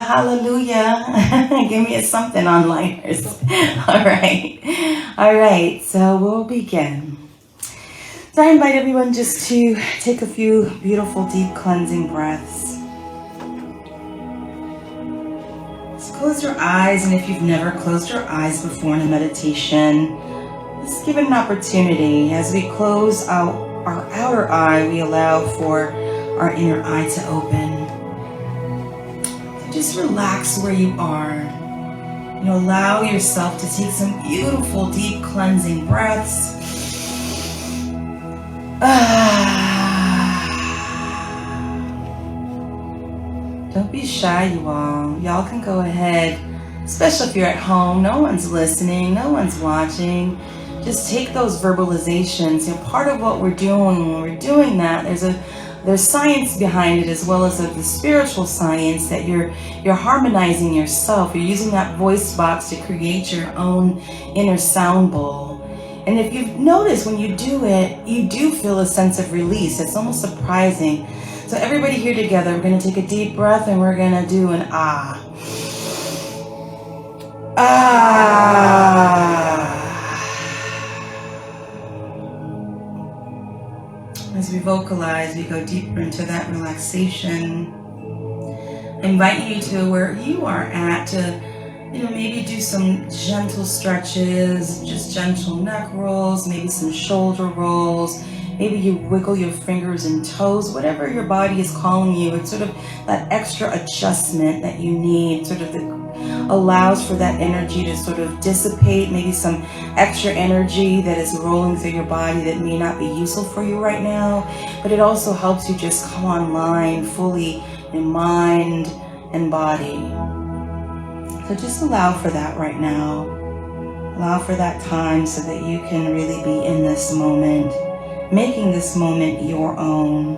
Hallelujah. Give me a something onliners. All right. All right. So we'll begin. So I invite everyone just to take a few beautiful, deep cleansing breaths. Just close your eyes, and if you've never closed your eyes before in a meditation, just give it an opportunity. As we close out our outer eye, we allow for our inner eye to open. So just relax where you are. Allow yourself to take some beautiful, deep cleansing breaths. Don't be shy, you all. Y'all can go ahead, especially if you're at home. No one's listening, no one's watching. Just take those verbalizations. Part of what we're doing when we're doing that, there's science behind it, as well as the spiritual science, that you're harmonizing yourself. You're using that voice box to create your own inner sound bowl. And if you've noticed, when you do it, you do feel a sense of release. It's almost surprising. So everybody here together, we're going to take a deep breath and we're going to do an ah. Ah. As we vocalize, we go deeper into that relaxation. I invite you to where you are at to, maybe do some gentle stretches, just gentle neck rolls, maybe some shoulder rolls. Maybe you wiggle your fingers and toes, whatever your body is calling you. It's sort of that extra adjustment that you need, sort of that allows for that energy to sort of dissipate, maybe some extra energy that is rolling through your body that may not be useful for you right now. But it also helps you just come online fully in mind and body. So just allow for that right now. Allow for that time so that you can really be in this moment. Making this moment your own,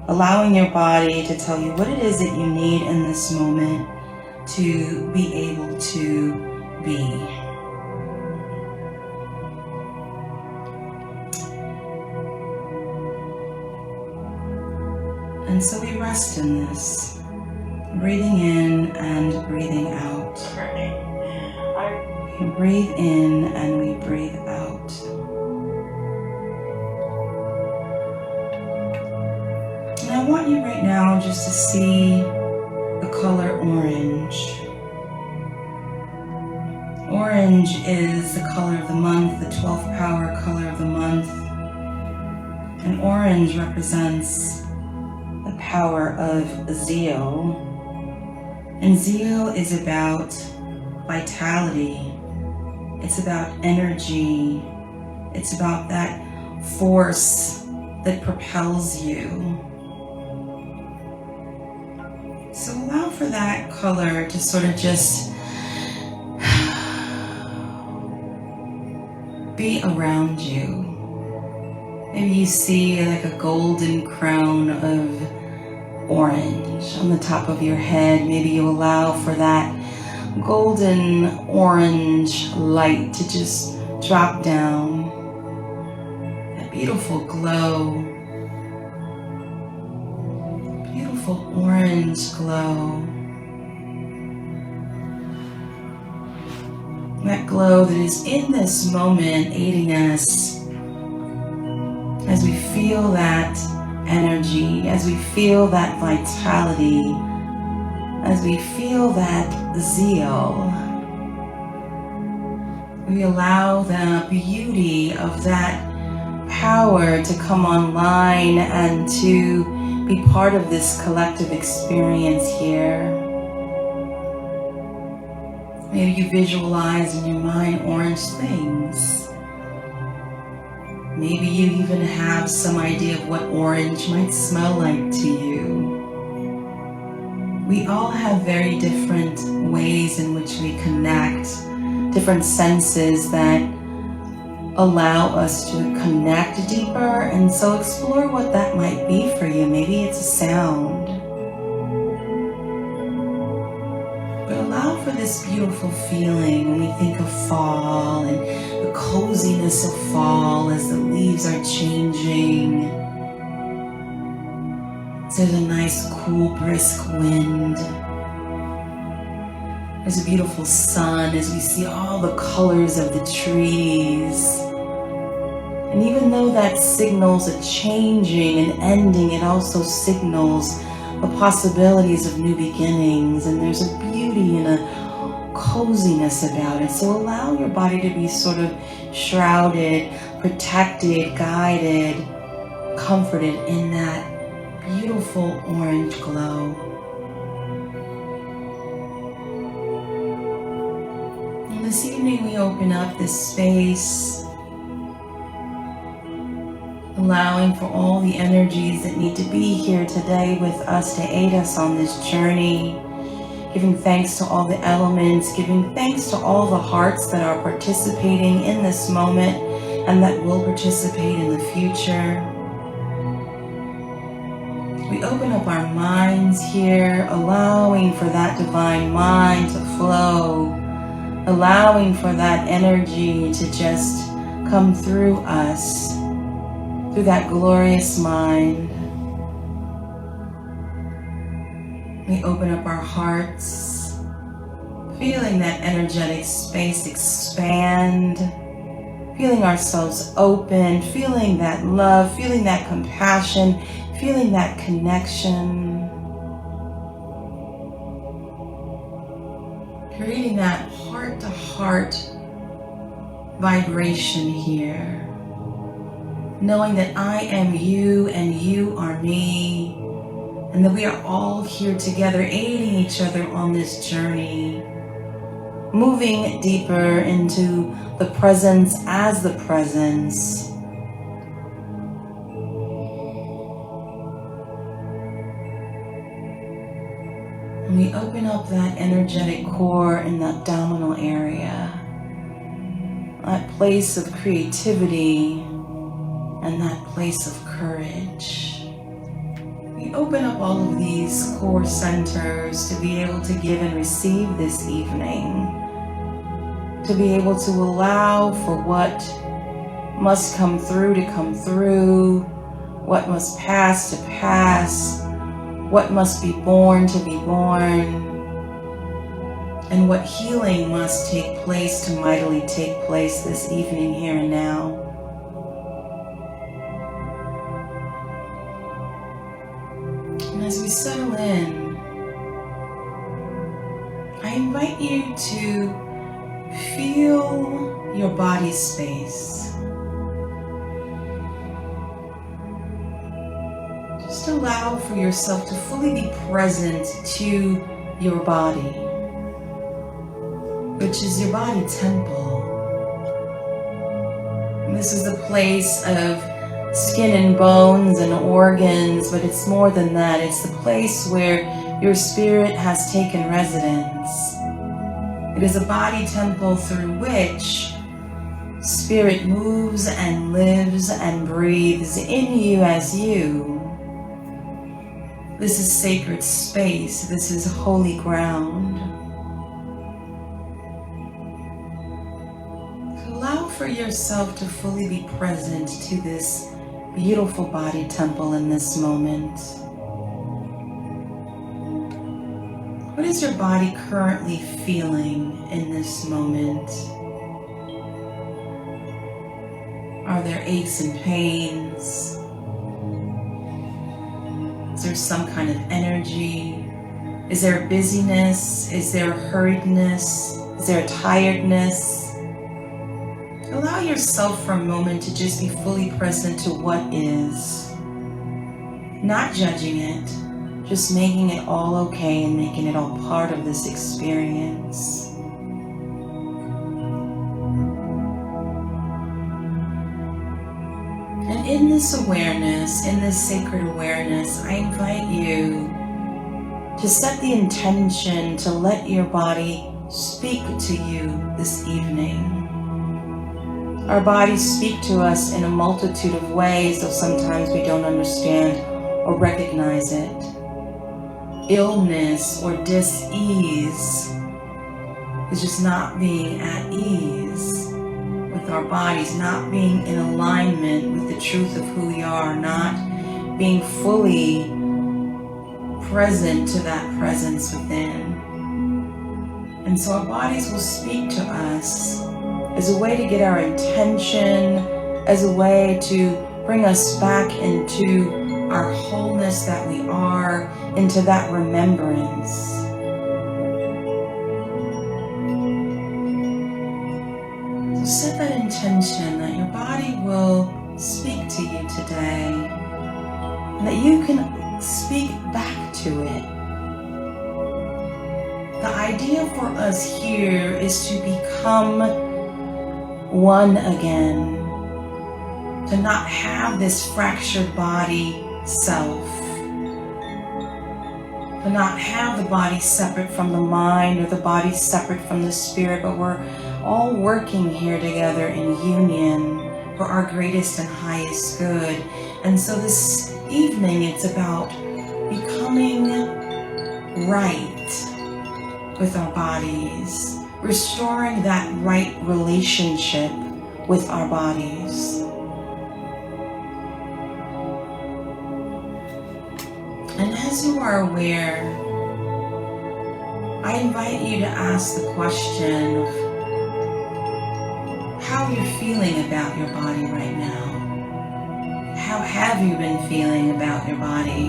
allowing your body to tell you what it is that you need in this moment to be able to be. And so we rest in this, breathing in and breathing out. We breathe in and we breathe out. I want you right now just to see the color orange. Orange is the color of the month, the 12th power color of the month. And orange represents the power of zeal. And zeal is about vitality. It's about energy. It's about that force that propels you. So allow for that color to sort of just be around you. Maybe you see like a golden crown of orange on the top of your head. Maybe you allow for that golden orange light to just drop down. That beautiful glow. Orange glow. That glow that is in this moment aiding us as we feel that energy, as we feel that vitality, as we feel that zeal. We allow the beauty of that power to come online and to be part of this collective experience here. Maybe you visualize in your mind orange things. Maybe you even have some idea of what orange might smell like to you. We all have very different ways in which we connect, different senses that allow us to connect deeper, and so explore what that might be for you. Maybe it's a sound. But allow for this beautiful feeling when we think of fall and the coziness of fall as the leaves are changing. So there's a nice cool brisk wind. There's a beautiful sun as we see all the colors of the trees. And even though that signals a changing and ending, it also signals the possibilities of new beginnings. And there's a beauty and a coziness about it. So allow your body to be sort of shrouded, protected, guided, comforted in that beautiful orange glow. And this evening we open up this space, allowing for all the energies that need to be here today with us to aid us on this journey, giving thanks to all the elements, giving thanks to all the hearts that are participating in this moment and that will participate in the future. We open up our minds here, allowing for that divine mind to flow, allowing for that energy to just come through us, through that glorious mind. We open up our hearts, feeling that energetic space expand, feeling ourselves open, feeling that love, feeling that compassion, feeling that connection, creating that heart-to-heart vibration here. Knowing that I am you and you are me, and that we are all here together aiding each other on this journey, moving deeper into the presence as the presence. And we open up that energetic core in the abdominal area, that place of creativity, and that place of courage. We open up all of these core centers to be able to give and receive this evening, to be able to allow for what must come through to come through, what must pass to pass, what must be born to be born, and what healing must take place to mightily take place this evening, here and now. As we settle in, I invite you to feel your body space. Just allow for yourself to fully be present to your body, which is your body temple. And this is a place of skin and bones and organs, but it's more than that. It's the place where your spirit has taken residence. It is a body temple through which spirit moves and lives and breathes in you as you. This is sacred space. This is holy ground. Allow for yourself to fully be present to this beautiful body temple in this moment. What is your body currently feeling in this moment? Are there aches and pains? Is there some kind of energy? Is there busyness? Is there hurriedness? Is there tiredness? Allow yourself for a moment to just be fully present to what is. Not judging it, just making it all okay and making it all part of this experience. And in this awareness, in this sacred awareness, I invite you to set the intention to let your body speak to you this evening. Our bodies speak to us in a multitude of ways, though sometimes we don't understand or recognize it. Illness or dis-ease is just not being at ease with our bodies, not being in alignment with the truth of who we are, not being fully present to that presence within. And so our bodies will speak to us as a way to get our attention, as a way to bring us back into our wholeness that we are, into that remembrance. So set that intention that your body will speak to you today, and that you can speak back to it. The idea for us here is to become one again, to not have this fractured body self, to not have the body separate from the mind or the body separate from the spirit, but we're all working here together in union for our greatest and highest good. And so this evening it's about becoming right with our bodies, restoring that right relationship with our bodies. And as you are aware, I invite you to ask the question of how you're feeling about your body right now. How have you been feeling about your body?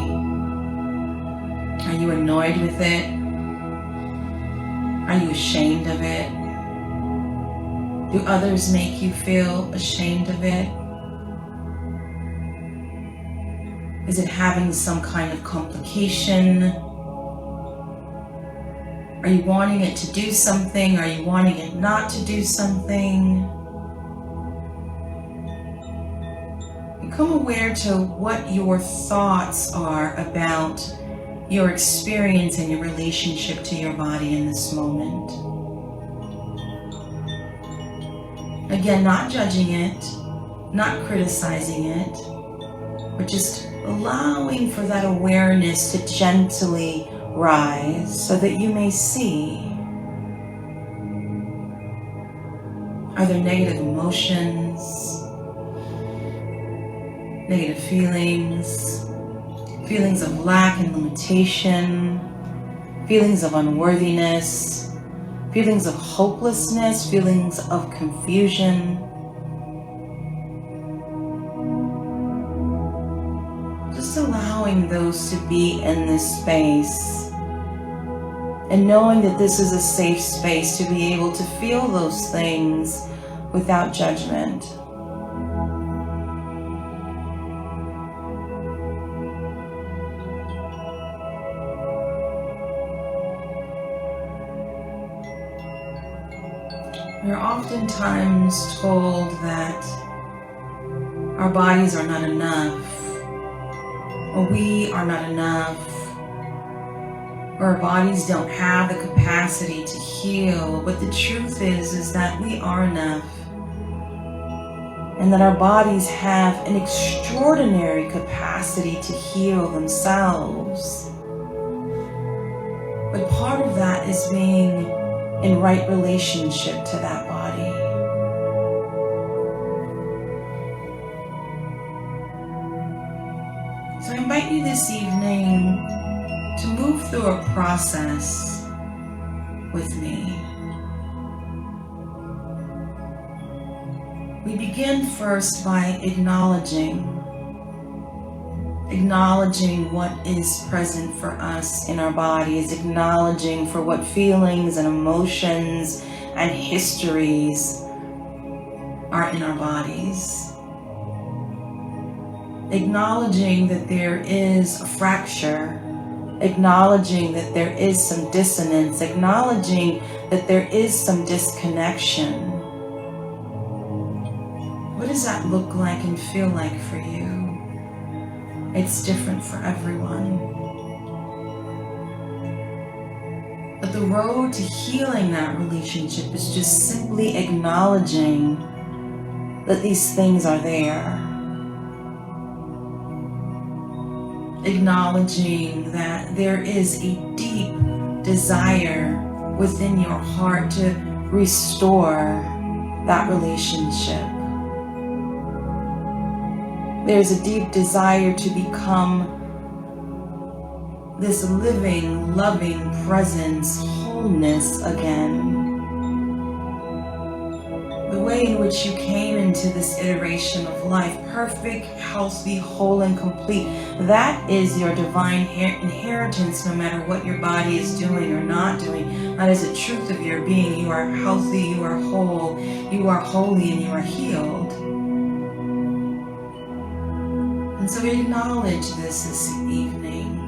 Are you annoyed with it? Are you ashamed of it? Do others make you feel ashamed of it? Is it having some kind of complication? Are you wanting it to do something? Are you wanting it not to do something? Become aware to what your thoughts are about your experience and your relationship to your body in this moment. Again, not judging it, not criticizing it, but just allowing for that awareness to gently rise so that you may see. Are there negative emotions, negative feelings, feelings of lack and limitation, feelings of unworthiness, feelings of hopelessness, feelings of confusion? Just allowing those to be in this space and knowing that this is a safe space to be able to feel those things without judgment. We're oftentimes told that our bodies are not enough, or we are not enough, or our bodies don't have the capacity to heal. But the truth is that we are enough, and that our bodies have an extraordinary capacity to heal themselves. But part of that is being in right relationship to that body. So I invite you this evening to move through a process with me. We begin first by acknowledging what is present for us in our bodies, acknowledging for what feelings and emotions and histories are in our bodies. Acknowledging that there is a fracture, acknowledging that there is some dissonance, acknowledging that there is some disconnection. What does that look like and feel like for you? It's different for everyone. But the road to healing that relationship is just simply acknowledging that these things are there. Acknowledging that there is a deep desire within your heart to restore that relationship. There's a deep desire to become this living, loving presence, whole wholeness again. The way in which you came into this iteration of life, perfect, healthy, whole, and complete, that is your divine inheritance, no matter what your body is doing or not doing. That is the truth of your being. You are healthy, you are whole, you are holy, and you are healed. And so we acknowledge this evening.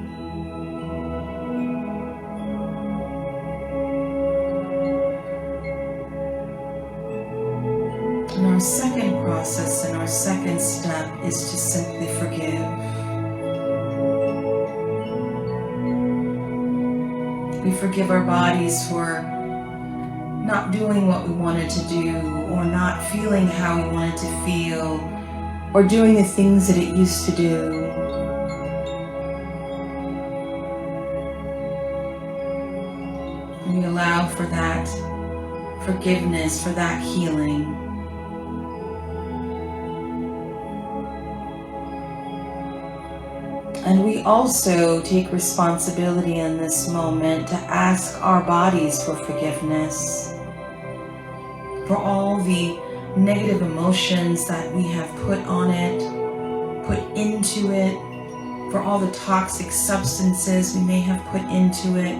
And our second process and our second step is to simply forgive. We forgive our bodies for not doing what we wanted to do, or not feeling how we wanted to feel, or doing the things that it used to do. And we allow for that forgiveness, for that healing. And we also take responsibility in this moment to ask our bodies for forgiveness for all the negative emotions that we have put on it, put into it, for all the toxic substances we may have put into it,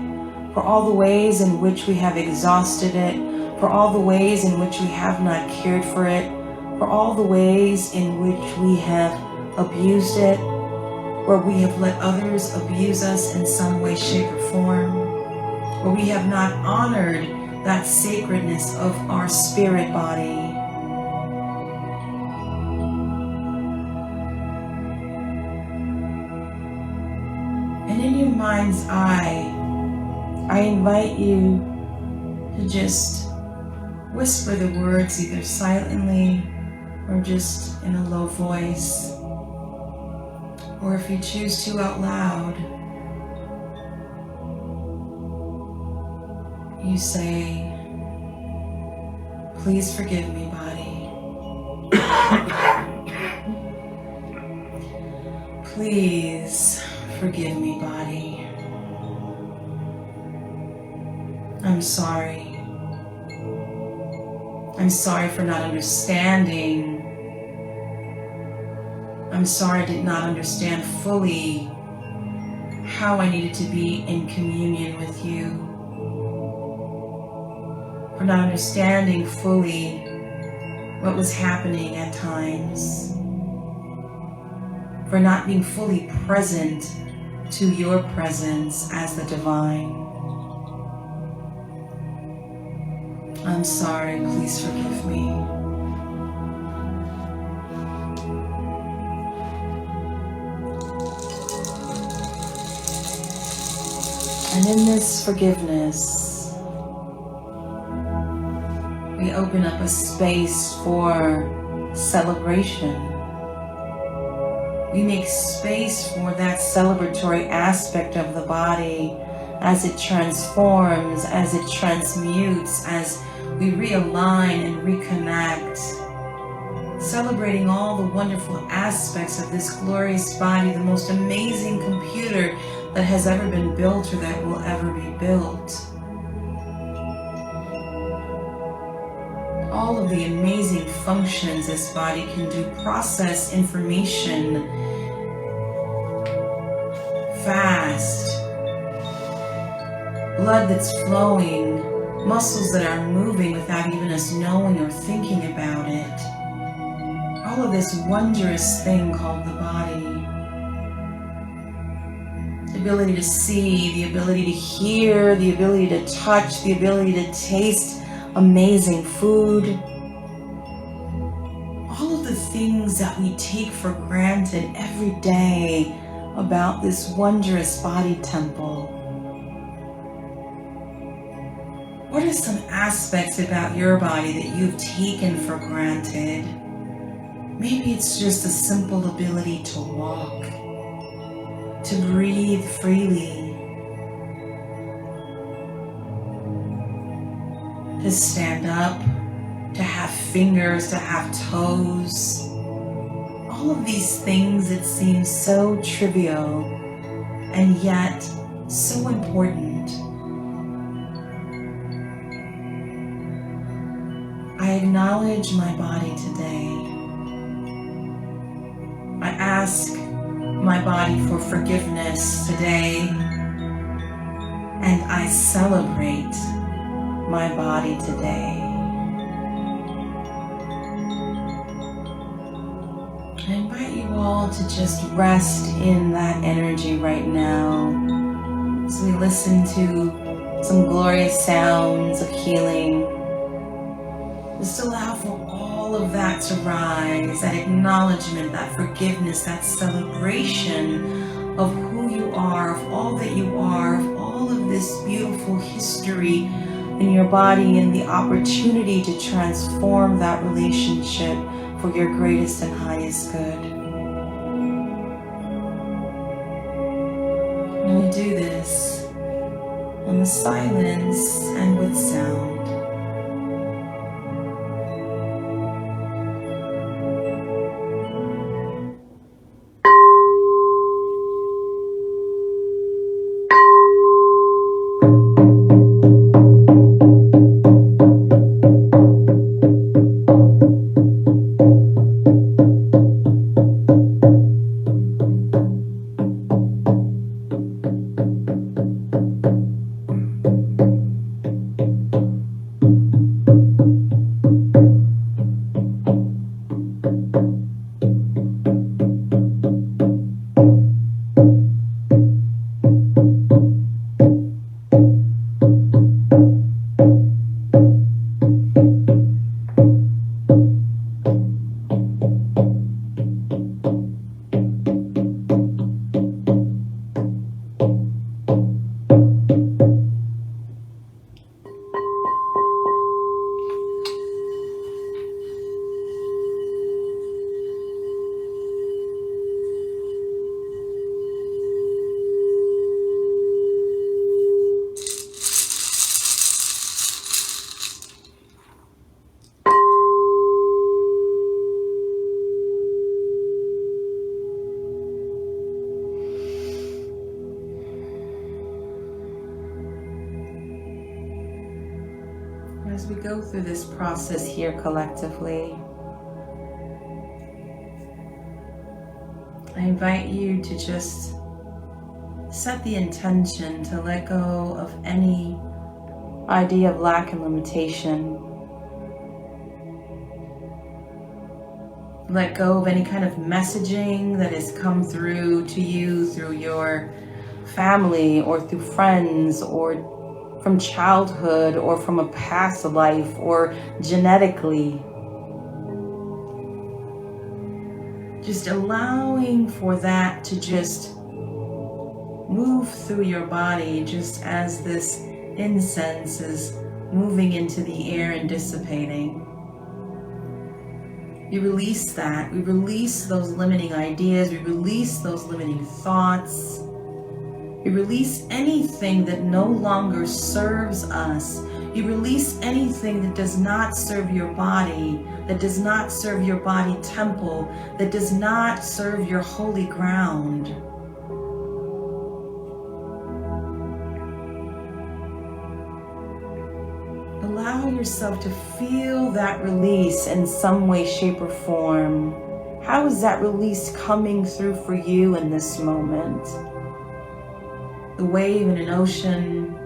for all the ways in which we have exhausted it, for all the ways in which we have not cared for it, for all the ways in which we have abused it, where we have let others abuse us in some way, shape, or form, where we have not honored that sacredness of our spirit body. And in your mind's eye, I invite you to just whisper the words either silently or just in a low voice. Or if you choose to, out loud, you say, "Please forgive me, body. Please forgive me, body. I'm sorry. I'm sorry for not understanding. I'm sorry I did not understand fully how I needed to be in communion with you. For not understanding fully what was happening at times. For not being fully present to your presence as the divine. I'm sorry, please forgive me." And in this forgiveness, we open up a space for celebration. We make space for that celebratory aspect of the body as it transforms, as it transmutes, as we realign and reconnect, celebrating all the wonderful aspects of this glorious body, the most amazing computer that has ever been built or that will ever be built. All of the amazing functions this body can do, process information fast, blood that's flowing, muscles that are moving without even us knowing or thinking about it. All of this wondrous thing called the body. The ability to see, the ability to hear, the ability to touch, the ability to taste amazing food. All of the things that we take for granted every day about this wondrous body temple. What are some aspects about your body that you've taken for granted? Maybe it's just a simple ability to walk, to breathe freely, to stand up, to have fingers, to have toes. All of these things that seem so trivial and yet so important. I acknowledge my body today. I ask my body for forgiveness today, and I celebrate my body today. I invite you all to just rest in that energy right now as we listen to some glorious sounds of healing. Just allow for all of that to rise, that acknowledgement, that forgiveness, that celebration of who you are, of all that you are, of all of this beautiful history in your body and the opportunity to transform that relationship for your greatest and highest good. And we do this in the silence and with sound. As we go through this process here collectively, I invite you to just set the intention to let go of any idea of lack and limitation. Let go of any kind of messaging that has come through to you through your family or through friends or from childhood or from a past life or genetically. Just allowing for that to just move through your body just as this incense is moving into the air and dissipating. We release that. We release those limiting ideas. We release those limiting thoughts. We release anything that no longer serves us. You release anything that does not serve your body, that does not serve your body temple, that does not serve your holy ground. Allow yourself to feel that release in some way, shape, or form. How is that release coming through for you in this moment? The wave in an ocean,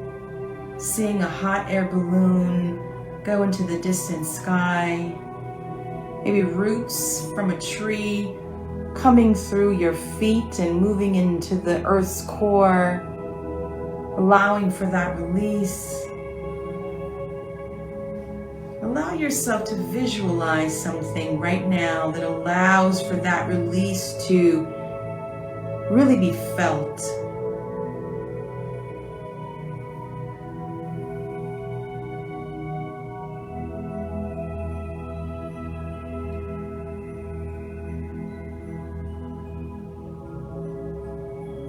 seeing a hot air balloon go into the distant sky, maybe roots from a tree coming through your feet and moving into the earth's core, allowing for that release. Allow yourself to visualize something right now that allows for that release to really be felt.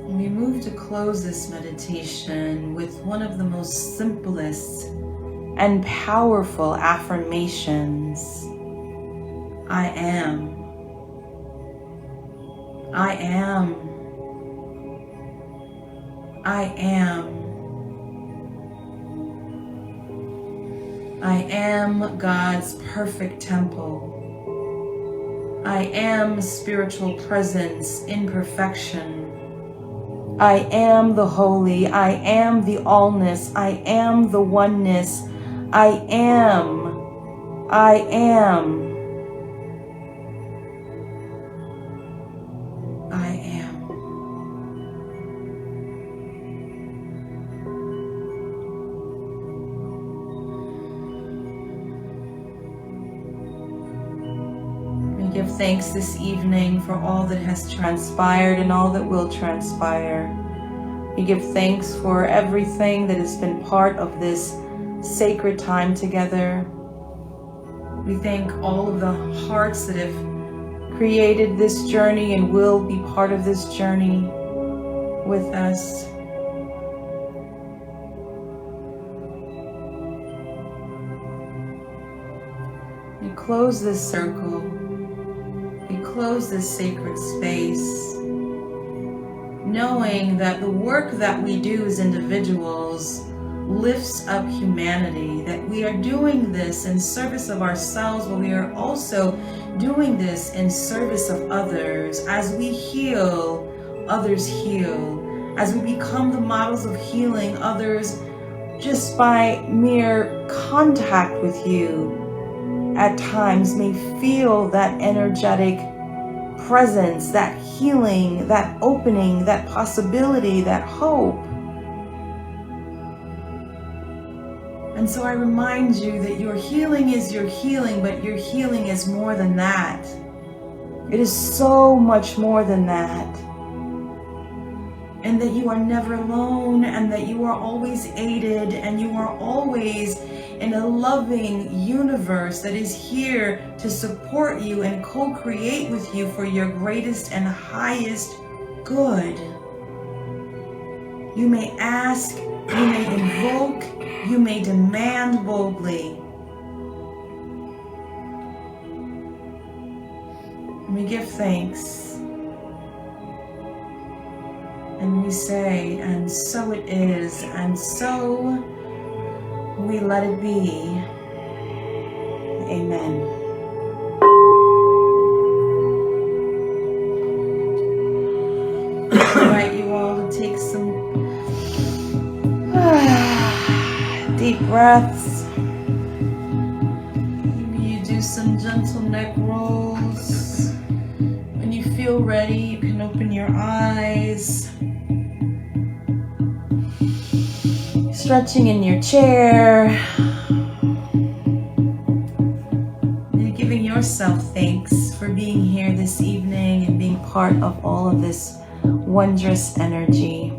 We move to close this meditation with one of the most simplest and powerful affirmations. I am. I am. I am. I am God's perfect temple. I am spiritual presence in perfection. I am the holy. I am the allness. I am the oneness. I am. I am. I am. We give thanks this evening for all that has transpired and all that will transpire. We give thanks for everything that has been part of this sacred time together. We thank all of the hearts that have created this journey and will be part of this journey with us. We close this circle. We close this sacred space, knowing that the work that we do as individuals lifts up humanity, that we are doing this in service of ourselves, but we are also doing this in service of others. As we heal, others heal. As we become the models of healing, others, just by mere contact with you, at times may feel that energetic presence, that healing, that opening, that possibility, that hope. And so I remind you that your healing is your healing, but your healing is more than that. It is so much more than that. And that you are never alone, and that you are always aided, and you are always in a loving universe that is here to support you and co-create with you for your greatest and highest good. You may ask, you may invoke, you may demand boldly. And we give thanks. And we say, and so it is, and so we let it be. Amen. I invite you all to take some deep breaths. Maybe you do some gentle neck rolls. When you feel ready, you can open your eyes. Stretching in your chair. You're giving yourself thanks for being here this evening and being part of all of this wondrous energy.